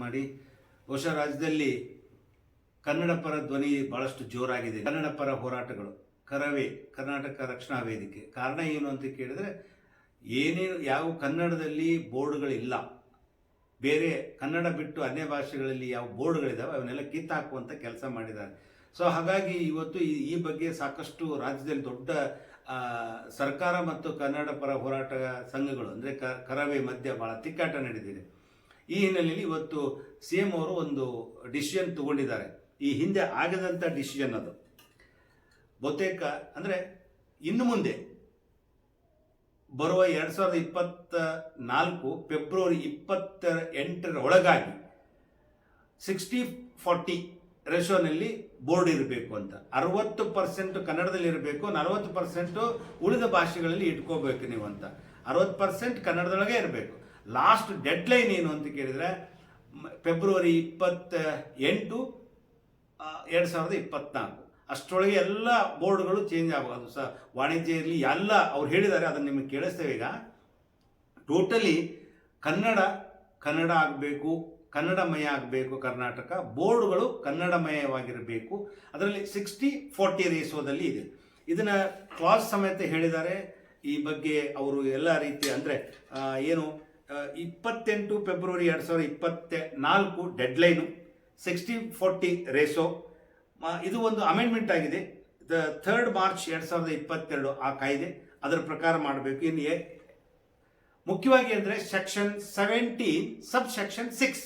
ಮಾಡಿ ಬಹುಶಃ ರಾಜ್ಯದಲ್ಲಿ ಕನ್ನಡ ಪರ ಧ್ವನಿ ಭಾಳಷ್ಟು ಜೋರಾಗಿದೆ. ಕನ್ನಡ ಪರ ಹೋರಾಟಗಳು, ಕರವೇ, ಕರ್ನಾಟಕ ರಕ್ಷಣಾ ವೇದಿಕೆ. ಕಾರಣ ಏನು ಅಂತ ಕೇಳಿದರೆ, ಏನೇನು ಯಾವ ಕನ್ನಡದಲ್ಲಿ ಬೋರ್ಡ್ಗಳಿಲ್ಲ, ಬೇರೆ ಕನ್ನಡ ಬಿಟ್ಟು ಅನ್ಯ ಭಾಷೆಗಳಲ್ಲಿ ಯಾವ ಬೋರ್ಡ್ಗಳಿದ್ದಾವೆ ಅವನ್ನೆಲ್ಲ ಕಿತ್ತಾಕುವಂಥ ಕೆಲಸ ಮಾಡಿದ್ದಾರೆ. ಸೊ ಹಾಗಾಗಿ ಇವತ್ತು ಈ ಬಗ್ಗೆ ಸಾಕಷ್ಟು ರಾಜ್ಯದಲ್ಲಿ ದೊಡ್ಡ ಸರ್ಕಾರ ಮತ್ತು ಕನ್ನಡ ಪರ ಹೋರಾಟ ಸಂಘಗಳು ಅಂದರೆ ಕರವೇ ಮಧ್ಯ ಭಾಳ ತಿಕ್ಕಾಟ ನಡೆದಿದೆ. ಈ ಹಿನ್ನೆಲೆಯಲ್ಲಿ ಇವತ್ತು CM ಅವರು ಒಂದು ಡಿಸಿಷನ್ ತಗೊಂಡಿದ್ದಾರೆ. ಈ ಹಿಂದೆ ಆಗದಂಥ ಡಿಸಿಷನ್ ಅದು. ಬಹುತೇಕ ಅಂದರೆ ಇನ್ನು ಮುಂದೆ ಬರುವ 2024 ಫೆಬ್ರವರಿ 28ರ ಒಳಗಾಗಿ 60-40 ರೇಷೋನಲ್ಲಿ ಬೋರ್ಡ್ ಇರಬೇಕು ಅಂತ. 60% ಕನ್ನಡದಲ್ಲಿ ಇರಬೇಕು, 40% ಉಳಿದ ಭಾಷೆಗಳಲ್ಲಿ ಇಟ್ಕೋಬೇಕು ನೀವು ಅಂತ. 60% ಕನ್ನಡದೊಳಗೆ ಇರಬೇಕು. ಲಾಸ್ಟ್ ಡೆಡ್ಲೈನ್ ಏನು ಅಂತ ಕೇಳಿದರೆ ಫೆಬ್ರವರಿ 28, 2024. ಅಷ್ಟರೊಳಗೆ ಎಲ್ಲ ಬೋರ್ಡ್ಗಳು ಚೇಂಜ್ ಆಗೋದು. ವಾಣಿಜ್ಯ ಇರಲಿ ಎಲ್ಲ ಅವ್ರು ಹೇಳಿದ್ದಾರೆ, ಅದನ್ನು ನಿಮಗೆ ಕೇಳಿಸ್ತೇವೆ. ಈಗ ಟೋಟಲಿ ಕನ್ನಡ ಆಗಬೇಕು, ಕನ್ನಡಮಯ ಆಗಬೇಕು ಕರ್ನಾಟಕ. ಬೋರ್ಡ್ಗಳು ಕನ್ನಡಮಯವಾಗಿರಬೇಕು. ಅದರಲ್ಲಿ 60-40 ರೇಸೋದಲ್ಲಿ ಇದೆ. ಇದನ್ನು ಕ್ಲಾಸ್ ಸಮೇತ ಹೇಳಿದ್ದಾರೆ. ಈ ಬಗ್ಗೆ ಅವರು ಎಲ್ಲ ರೀತಿಯ ಅಂದರೆ ಏನು 28 ಫೆಬ್ರವರಿ 2024 ಡೆಡ್ಲೈನು, 60-40 ರೇಸೋ. ಇದು ಒಂದು ಅಮೆಂಡ್ಮೆಂಟ್ ಆಗಿದೆ. 3 ಮಾರ್ಚ್ 2022 ಆ ಕಾಯ್ದೆ ಅದರ ಪ್ರಕಾರ ಮಾಡಬೇಕು. ಇನ್ನು ಮುಖ್ಯವಾಗಿ ಅಂದರೆ ಸೆಕ್ಷನ್ 17 ಸಬ್ ಸೆಕ್ಷನ್ 6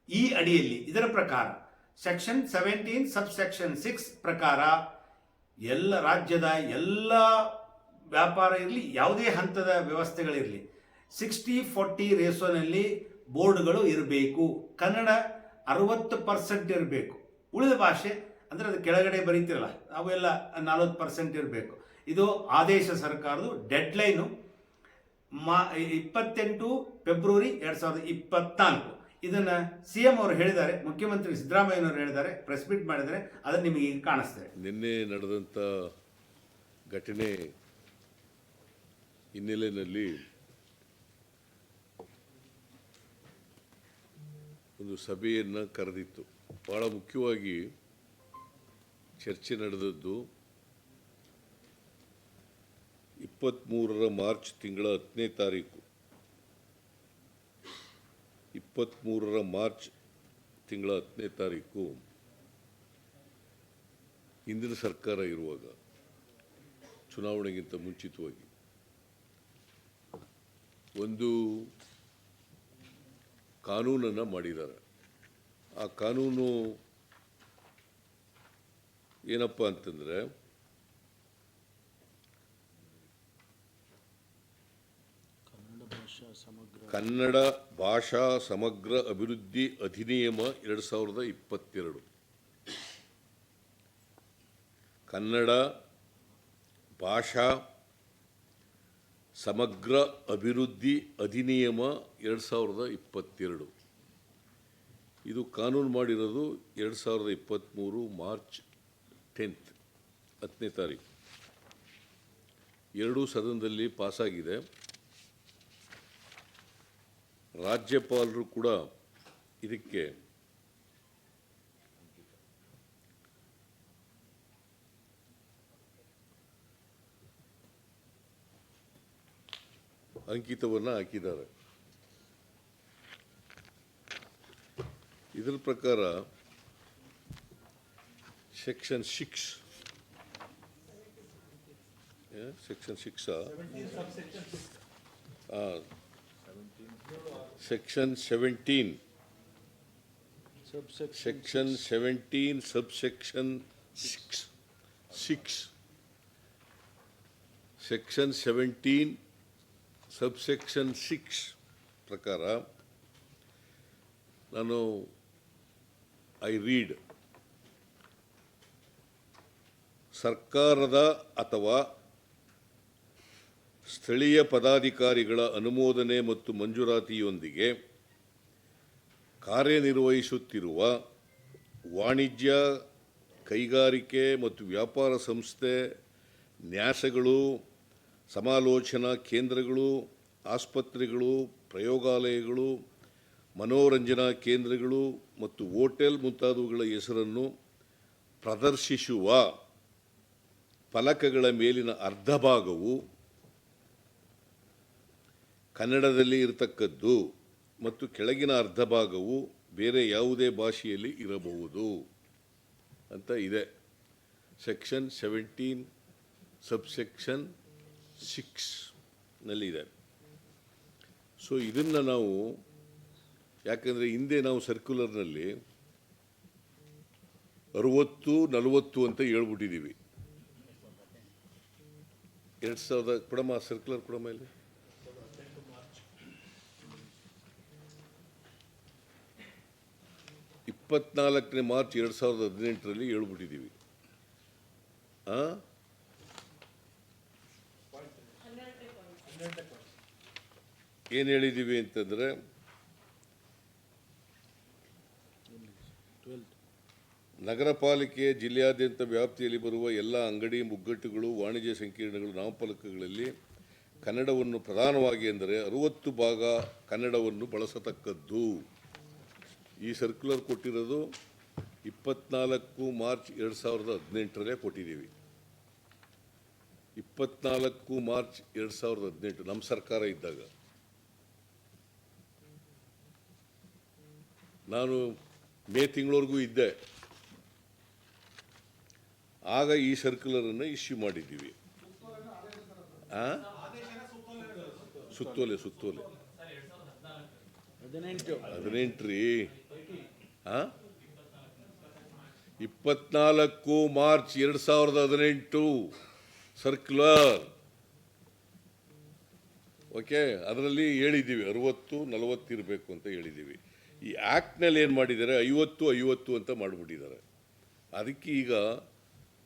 ಈ ಅಡಿಯಲ್ಲಿ ಇದರ ಪ್ರಕಾರ ಸೆಕ್ಷನ್ 17 ಸಬ್ ಸೆಕ್ಷನ್ 6 ಪ್ರಕಾರ ಎಲ್ಲ ರಾಜ್ಯದ ಎಲ್ಲ ವ್ಯಾಪಾರ ಇರಲಿ, ಯಾವುದೇ ಹಂತದ ವ್ಯವಸ್ಥೆಗಳಿರಲಿ, 60-40 ರೇಸೋನಲ್ಲಿ ಬೋರ್ಡ್ಗಳು ಇರಬೇಕು. ಕನ್ನಡ 60% ಇರಬೇಕು. ಉಳಿದ ಭಾಷೆ ಅಂದರೆ ಅದು ಕೆಳಗಡೆ ಬರೀತಿರಲ್ಲ ಅವೆಲ್ಲ 40% ಇರಬೇಕು. ಇದು ಆದೇಶ ಸರ್ಕಾರದ ಡೆಡ್ಲೈನು 28 ಫೆಬ್ರವರಿ 2024. ಇದನ್ನು CM ಅವರು ಹೇಳಿದ್ದಾರೆ, ಮುಖ್ಯಮಂತ್ರಿ ಸಿದ್ದರಾಮಯ್ಯನವರು ಹೇಳಿದ್ದಾರೆ, ಪ್ರೆಸ್ ಮೀಟ್ ಮಾಡಿದ್ದಾರೆ. ಅದನ್ನು ನಿಮಗೆ ಈಗ ಕಾಣಿಸ್ತದೆ. ನಿನ್ನೆ ನಡೆದಂಥ ಘಟನೆ ಹಿನ್ನೆಲೆಯಲ್ಲಿ ಒಂದು ಸಭೆಯನ್ನು ಕರೆದಿತ್ತು. ಭಾಳ ಮುಖ್ಯವಾಗಿ ಚರ್ಚೆ ನಡೆದದ್ದು 23 ಮಾರ್ಚ್ ತಿಂಗಳ 10ನೇ ತಾರೀಕು 23 ಮಾರ್ಚ್ ತಿಂಗಳ 10ನೇ ತಾರೀಕು ಹಿಂದಿನ ಸರ್ಕಾರ ಇರುವಾಗ ಚುನಾವಣೆಗಿಂತ ಮುಂಚಿತವಾಗಿ ಒಂದು ಕಾನೂನನ್ನು ಮಾಡಿದ್ದಾರೆ. ಆ ಕಾನೂನು ಏನಪ್ಪ ಅಂತಂದರೆ, ಕನ್ನಡ ಭಾಷಾ ಸಮಗ್ರ ಅಭಿವೃದ್ಧಿ ಅಧಿನಿಯಮ 2022. ಕನ್ನಡ ಭಾಷಾ ಸಮಗ್ರ ಅಭಿವೃದ್ಧಿ ಅಧಿನಿಯಮ 2022. ಇದು ಕಾನೂನು ಮಾಡಿರೋದು 2023 ಮಾರ್ಚ್ 10ನೇ ತಾರೀಕು. ಎರಡೂ ಸದನದಲ್ಲಿ ಪಾಸಾಗಿದೆ. ರಾಜ್ಯಪಾಲರು ಕೂಡ ಇದಕ್ಕೆ ಅಂಕಿತವನ್ನು ಹಾಕಿದ್ದಾರೆ. ಇದರ ಪ್ರಕಾರ section 6 section 17 subsection 6 section 17 subsection 6 ಪ್ರಕಾರ ನಾನು ಐ ರೀಡ್, ಸರ್ಕಾರದ ಅಥವಾ ಸ್ಥಳೀಯ ಪದಾಧಿಕಾರಿಗಳ ಅನುಮೋದನೆ ಮತ್ತು ಮಂಜೂರಾತಿಯೊಂದಿಗೆ ಕಾರ್ಯನಿರ್ವಹಿಸುತ್ತಿರುವ ವಾಣಿಜ್ಯ, ಕೈಗಾರಿಕೆ ಮತ್ತು ವ್ಯಾಪಾರ ಸಂಸ್ಥೆ, ನ್ಯಾಸಗಳು, ಸಮಾಲೋಚನಾ ಕೇಂದ್ರಗಳು, ಆಸ್ಪತ್ರೆಗಳು, ಪ್ರಯೋಗಾಲಯಗಳು, ಮನೋರಂಜನಾ ಕೇಂದ್ರಗಳು ಮತ್ತು ಹೋಟೆಲ್ ಮುಂತಾದವುಗಳ ಹೆಸರನ್ನು ಪ್ರದರ್ಶಿಸುವ ಫಲಕಗಳ ಮೇಲಿನ ಅರ್ಧ ಭಾಗವು ಕನ್ನಡದಲ್ಲಿ ಇರತಕ್ಕದ್ದು ಮತ್ತು ಕೆಳಗಿನ ಅರ್ಧ ಭಾಗವು ಬೇರೆ ಯಾವುದೇ ಭಾಷೆಯಲ್ಲಿ ಇರಬಹುದು ಅಂತ ಇದೆ. ಸೆಕ್ಷನ್ 17 ಸಬ್ಸೆಕ್ಷನ್ 6 ಇದೆ. ಸೊ ಇದನ್ನು ನಾವು ಯಾಕಂದರೆ ಹಿಂದೆ ನಾವು ಸರ್ಕ್ಯುಲರ್ನಲ್ಲಿ 60-40 ಅಂತ ಹೇಳ್ಬಿಟ್ಟಿದ್ದೀವಿ. 2000 ಕೊಡಮ್ಮ ಸರ್ಕ್ಯುಲರ್ ಕೊಡಮ್ಮ ಇಲ್ಲಿ. ಮಾರ್ಚ್ 2018 ಹೇಳ್ಬಿಟ್ಟಿದ್ದೀವಿ. ಏನು ಹೇಳಿದ್ದೀವಿ ಅಂತಂದರೆ ನಗರ ಪಾಲಿಕೆ ಜಿಲ್ಲೆಯಾದ್ಯಂತ ವ್ಯಾಪ್ತಿಯಲ್ಲಿ ಬರುವ ಎಲ್ಲ ಅಂಗಡಿ, ಮುಗ್ಗಟ್ಟುಗಳು, ವಾಣಿಜ್ಯ ಸಂಕೀರ್ಣಗಳು, ನಾಮಫಲಕಗಳಲ್ಲಿ ಕನ್ನಡವನ್ನು ಪ್ರಧಾನವಾಗಿ ಎಂದರೆ 60 ಭಾಗ ಕನ್ನಡವನ್ನು ಬಳಸತಕ್ಕದ್ದು. ಈ ಸರ್ಕ್ಯುಲರ್ ಕೊಟ್ಟಿರೋದು 24 ಮಾರ್ಚ್ 2018 ಕೊಟ್ಟಿದ್ದೀವಿ. 24 ಮಾರ್ಚ್ 2018 ನಮ್ಮ ಸರ್ಕಾರ ಇದ್ದಾಗ. ನಾನು ಮೇ ತಿಂಗಳವರೆಗೂ ಇದ್ದೆ. ಆಗ ಈ ಸರ್ಕ್ಯುಲರನ್ನು ಇಶ್ಯೂ ಮಾಡಿದ್ದೀವಿ. ಸುತ್ತೋಲೆ 18 ರೀ. 24 ಮಾರ್ಚ್ 2018 ಸರ್ಕ್ಯುಲರ್. ಓಕೆ, ಅದರಲ್ಲಿ ಹೇಳಿದ್ದೀವಿ 60-40 ಇರಬೇಕು ಅಂತ ಹೇಳಿದ್ದೀವಿ. ಈ ಆ್ಯಕ್ಟ್ನಲ್ಲಿ ಏನು ಮಾಡಿದ್ದಾರೆ 50-50 ಅಂತ ಮಾಡಿಬಿಟ್ಟಿದ್ದಾರೆ. ಅದಕ್ಕೆ ಈಗ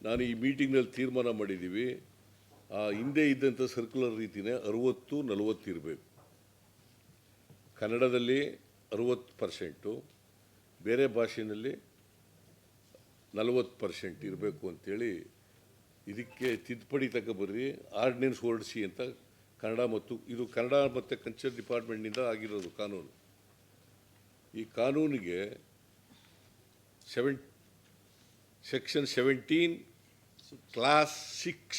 ನಾನು ಈ ಮೀಟಿಂಗ್ನಲ್ಲಿ ತೀರ್ಮಾನ ಮಾಡಿದ್ದೀವಿ, ಹಿಂದೆ ಇದ್ದಂಥ ಸರ್ಕ್ಯುಲರ್ ರೀತಿಯೇ 60-40 ಇರಬೇಕು. ಕನ್ನಡದಲ್ಲಿ 60%, ಬೇರೆ ಭಾಷೆಯಲ್ಲಿ 40% ಇರಬೇಕು ಅಂತೇಳಿ ಇದಕ್ಕೆ ತಿದ್ದುಪಡಿ ತಗೊಬರ್ರಿ, ಆರ್ಡಿನೆನ್ಸ್ ಹೊರಡಿಸಿ ಅಂತ ಕನ್ನಡ ಮತ್ತು ಕಲ್ಚರ್ ಡಿಪಾರ್ಟ್ಮೆಂಟ್ನಿಂದ ಆಗಿರೋದು ಕಾನೂನು. ಈ ಕಾನೂನಿಗೆ ಸೆಕ್ಷನ್ 17 ಕ್ಲಾಸ್ 6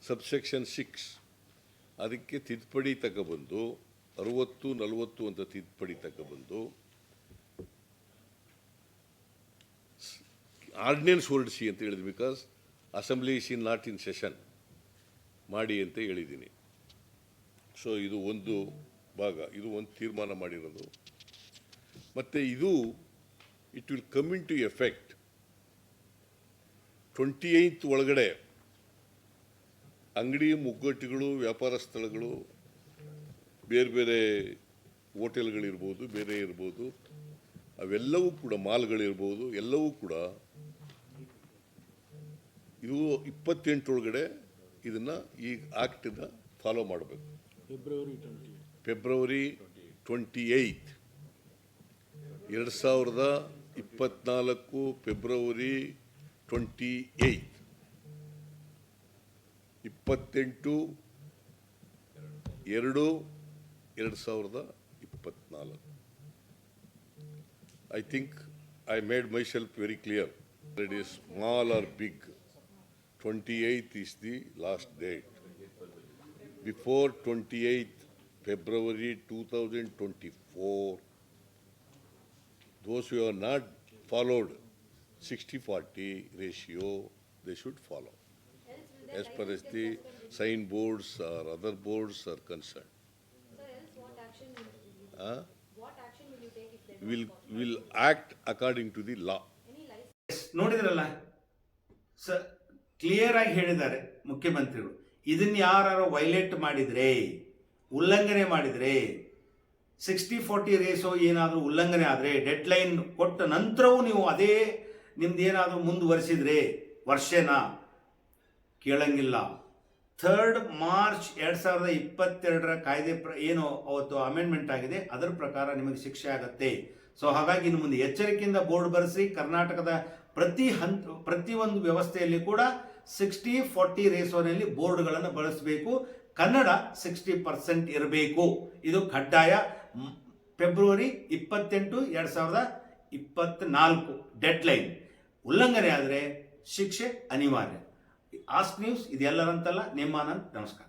ಸಬ್ಸೆಕ್ಷನ್ 6 ಅದಕ್ಕೆ ತಿದ್ದುಪಡಿ ತಗೊಬಂದು 60-40 ಅಂತ ತಿದ್ದುಪಡಿ ತಗೊಬಂದು ಆರ್ಡಿನೆನ್ಸ್ ಹೊರಡಿಸಿ ಅಂತ ಹೇಳಿದ್ವಿ. Because assembly is not in session ಮಾಡಿ ಅಂತ ಹೇಳಿದ್ದೀನಿ. ಸೊ ಇದು ಒಂದು ಭಾಗ, ಇದು ಒಂದು ತೀರ್ಮಾನ ಮಾಡಿರೋದು. ಮತ್ತು ಇದು it will come into effect 28 ಒಳಗಡೆ. ಅಂಗಡಿ, ಮುಗ್ಗಟ್ಟುಗಳು, ವ್ಯಾಪಾರ ಸ್ಥಳಗಳು, ಬೇರೆ ಬೇರೆ ಹೋಟೆಲ್ಗಳಿರ್ಬೋದು, ಬೇರೆ ಇರ್ಬೋದು, ಅವೆಲ್ಲವೂ ಕೂಡ ಮಾಲ್ಗಳಿರ್ಬೋದು, ಎಲ್ಲವೂ ಕೂಡ ಇದು 28 ಒಳಗಡೆ ಇದನ್ನು ಈ ಆ್ಯಕ್ಟನ್ನು ಫಾಲೋ ಮಾಡಬೇಕು. February 28 2024 February 28 28/2/2024. I think I made myself very clear. It is small or big. 28th is the last date. Before 28th February 2024, those who have not followed 60-40 ratio, they should follow. As far as the sign boards or other boards are concerned. Sir, else what action will you take? What action will you take if they Will act according to the law. any license? ನೋಡಿದ್ರಲ್ಲ sir, clear ಆಗಿ ಹೇಳಿದ್ದಾರೆ ಮುಖ್ಯಮಂತ್ರಿಗಳು. ಇದನ್ನ ಯಾರು violate ಮಾಡಿದರೆ, ಉಲ್ಲಂಘನೆ ಮಾಡಿದರೆ, 60-40 ರೇಸೋ ಏನಾದರೂ ಉಲ್ಲಂಘನೆ ಆದರೆ ಡೆಡ್ಲೈನ್ ಕೊಟ್ಟ ನಂತರವೂ ನೀವು ಅದೇ ನಿಮ್ದು ಏನಾದರೂ ಮುಂದುವರಿಸಿದರೆ ವರ್ಷನ ಕೇಳಂಗಿಲ್ಲ. 3 ಮಾರ್ಚ್ 2022 ಕಾಯ್ದೆ ಏನು ಅವತ್ತು ಅಮೆಂಡ್ಮೆಂಟ್ ಆಗಿದೆ ಅದರ ಪ್ರಕಾರ ನಿಮಗೆ ಶಿಕ್ಷೆ ಆಗುತ್ತೆ. ಸೊ ಹಾಗಾಗಿ ಇನ್ನು ಮುಂದೆ ಎಚ್ಚರಿಕೆಯಿಂದ ಬೋರ್ಡ್ ಬರೆಸಿ. ಕರ್ನಾಟಕದ ಪ್ರತಿಯೊಂದು ವ್ಯವಸ್ಥೆಯಲ್ಲಿ ಕೂಡ 60-40 ರೇಸೋನಲ್ಲಿ ಬೋರ್ಡ್ಗಳನ್ನು ಬಳಸಬೇಕು. ಕನ್ನಡ 60% ಇರಬೇಕು. ಇದು ಕಡ್ಡಾಯ. February 28, 2024 deadline. ಉಲ್ಲಂಘನೆ ಆದರೆ ಶಿಕ್ಷೆ ಅನಿವಾರ್ಯ. ಆಸ್ಕ್ ನ್ಯೂಸ್ ಇದೆಲ್ಲರಂತಲ್ಲ. ನಿಮ್ಮ ಆನಂದ್, ನಮಸ್ಕಾರ.